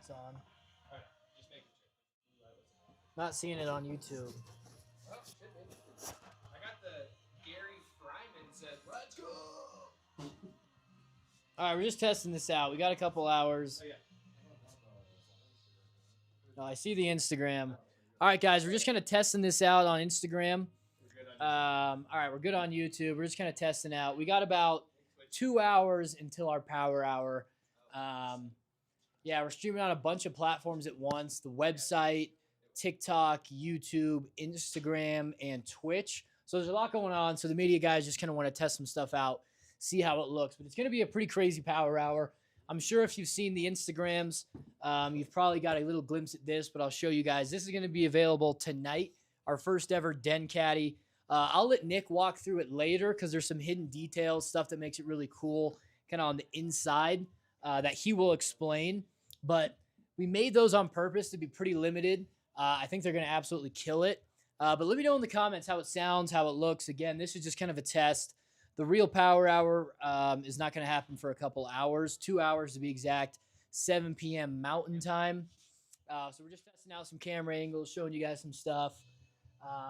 light's on. Alright, just making sure. Blue light was on. Not seeing it on YouTube. Oh, shit, baby. I got the Gary Fryman said, let's go. All right, we're just testing this out. We got a couple hours. Oh, yeah. Oh, I see the Instagram. All right, guys, we're just kind of testing this out on Instagram. We're good on All right, we're good on YouTube. We're just kind of testing out. We got about 2 hours until our power hour. Yeah, we're streaming on a bunch of platforms at once. The website, TikTok, YouTube, Instagram, and Twitch. So there's a lot going on. So the media guys just kind of want to test some stuff out, see how it looks. But it's going to be a pretty crazy power hour. I'm sure if you've seen the Instagrams, you've probably got a little glimpse at this, but I'll show you guys. This is going to be available tonight, our first ever Den Caddy. I'll let Nick walk through it later because there's some hidden details, stuff that makes it really cool, kind of on the inside that he will explain. But we made those on purpose to be pretty limited. I think they're going to absolutely kill it. But let me know in the comments how it sounds, how it looks. Again, this is just kind of a test. The real power hour is not going to happen for a couple hours, 2 hours to be exact, 7 p.m. Mountain Time. So we're just testing out some camera angles, showing you guys some stuff.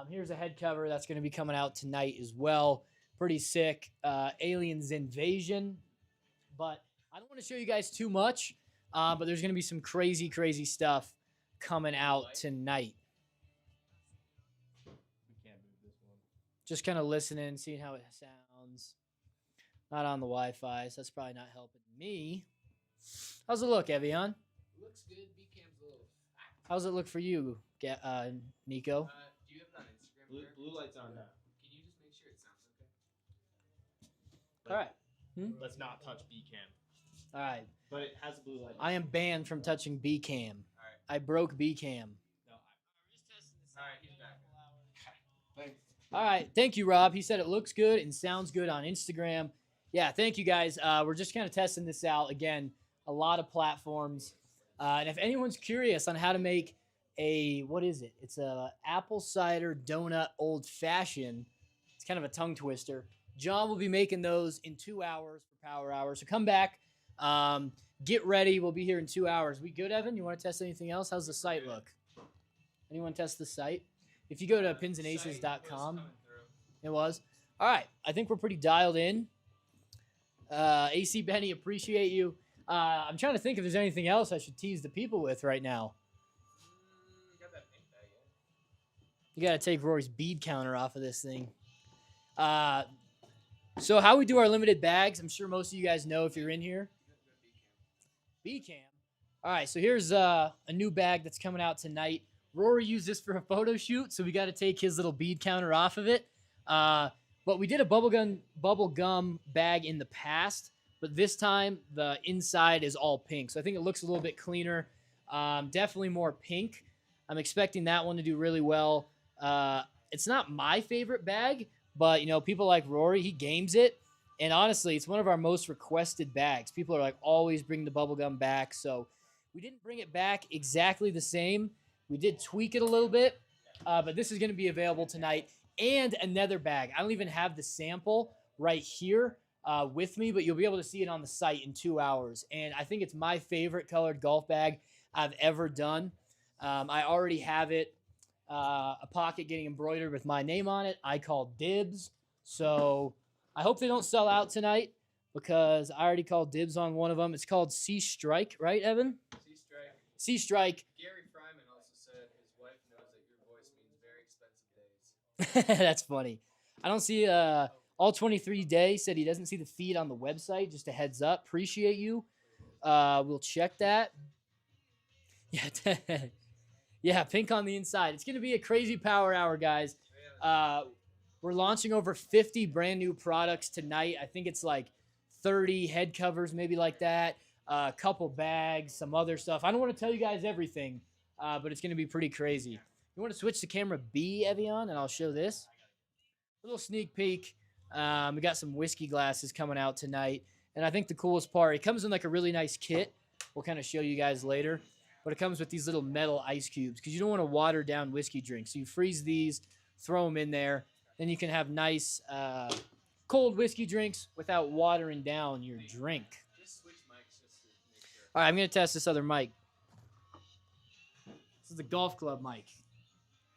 Here's a head cover that's going to be coming out tonight as well. Pretty sick. Aliens Invasion. But I don't want to show you guys too much, but there's going to be some crazy, crazy stuff coming out tonight. We can't move this one. Just kind of listening, seeing how it sounds. Not on the Wi-Fi, so that's probably not helping me. How's it look, Evian? Looks good. B-cam's a little fat. How's it look for you, Nico? Do you have it on Instagram? Blue light's on now. Can you just make sure it sounds okay? All right. Let's not touch B-cam. All right. But it has a blue light. I am banned from touching B-cam. All right. I broke B-cam. No, we're just testing this out. All right, he's back. Thanks. All right. Thank you, Rob. He said it looks good and sounds good on Instagram. Yeah, thank you, guys. We're just kind of testing this out. Again, a lot of platforms. And if anyone's curious on how to make a, what is it? It's a apple cider donut old fashioned. It's kind of a tongue twister. John will be making those in 2 hours for power hour. So come back. Get ready. We'll be here in 2 hours. We good, Evan? You want to test anything else? How's the site look? Anyone test the site? If you go to pinsandaces.com, it was. All right. I think we're pretty dialed in. AC Benny, appreciate you. I'm trying to think if there's anything else I should tease the people with right now. Got that pink bag yet? You got to take Rory's bead counter off of this thing. So how we do our limited bags, I'm sure most of you guys know if you're in here. B-cam. All right, so here's a new bag that's coming out tonight. Rory used this for a photo shoot, so we got to take his little bead counter off of it. But we did a bubble gum bag in the past, but this time the inside is all pink. So I think it looks a little bit cleaner. Definitely more pink. I'm expecting that one to do really well. It's not my favorite bag, but you know, people like Rory, he games it. And honestly, it's one of our most requested bags. People are like, always bring the bubble gum back. So we didn't bring it back exactly the same. We did tweak it a little bit, but this is going to be available tonight. And another bag. I don't even have the sample right here with me, but you'll be able to see it on the site in 2 hours. And I think it's my favorite colored golf bag I've ever done. I already have it, a pocket getting embroidered with my name on it. I called dibs. So I hope they don't sell out tonight because I already called dibs on one of them. It's called Sea Strike, right, Evan? Sea Strike. Sea Strike. Gary Fryman also said his wife knows that your voice means very expensive days. That's funny. I don't see all 23 Day said he doesn't see the feed on the website. Just a heads up. Appreciate you. We'll check that. Yeah, yeah, pink on the inside. It's gonna be a crazy power hour, guys. We're launching over 50 brand new products tonight. I think it's like 30 head covers, maybe like that. A couple bags, some other stuff. I don't want to tell you guys everything, but it's gonna be pretty crazy. You want to switch to camera B, Evian, and I'll show this. A little sneak peek. We got some whiskey glasses coming out tonight. And I think the coolest part, it comes in like a really nice kit. We'll kind of show you guys later. But it comes with these little metal ice cubes because you don't want to water down whiskey drinks. So you freeze these, throw them in there. Then you can have nice cold whiskey drinks without watering down your drink. Just switch mics just to make sure. All right, I'm going to test this other mic. This is the golf club mic.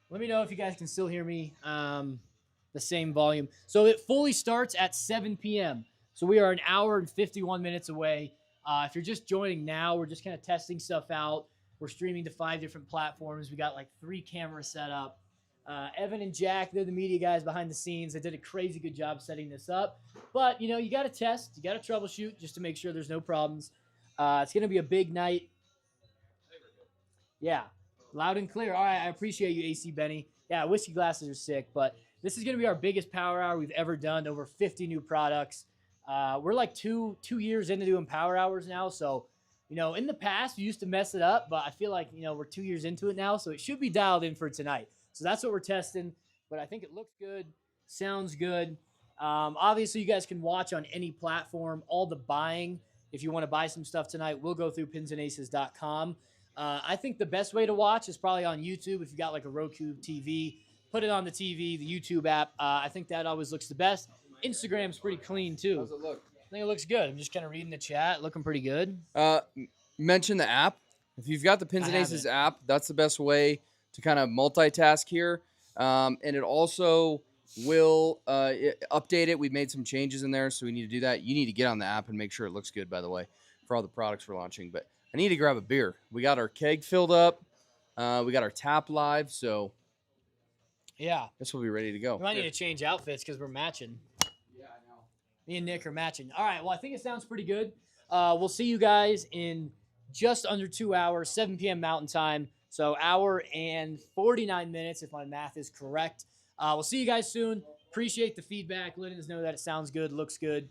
Let me know if you guys can still hear me. The same volume. So it fully starts at 7 p.m. So we are an hour and 51 minutes away. If you're just joining now, we're just kind of testing stuff out. We're streaming to 5 different platforms. We got like 3 cameras set up. Evan and Jack, they're the media guys behind the scenes. They did a crazy good job setting this up. But, you got to test. You got to troubleshoot just to make sure there's no problems. It's going to be a big night. Yeah, loud and clear. All right, I appreciate you, AC Benny. Yeah, whiskey glasses are sick, but this is going to be our biggest power hour we've ever done. Over 50 new products. We're like two years into doing power hours now. So, in the past, we used to mess it up, but I feel like, we're 2 years into it now. So it should be dialed in for tonight. So that's what we're testing. But I think it looks good, sounds good. Obviously, you guys can watch on any platform. All the buying, if you want to buy some stuff tonight, we'll go through pinsandaces.com. I think the best way to watch is probably on YouTube. If you got like a Roku TV, put it on the TV, the YouTube app. I think that always looks the best. Instagram's pretty clean too. How's it look? I think it looks good. I'm just kind of reading the chat, looking pretty good. Mention the app. If you've got the Pins and Aces app, that's the best way to kind of multitask here. And it also will update it. We've made some changes in there, so we need to do that. You need to get on the app and make sure it looks good, by the way, for all the products we're launching. But I need to grab a beer. We got our keg filled up. We got our tap live, so yeah, this will be ready to go. We might need to change outfits because we're matching. Yeah, I know. Me and Nick are matching. All right, well, I think it sounds pretty good. We'll see you guys in just under 2 hours, 7 p.m. Mountain Time. So hour and 49 minutes, if my math is correct. We'll see you guys soon. Appreciate the feedback, letting us know that it sounds good, looks good.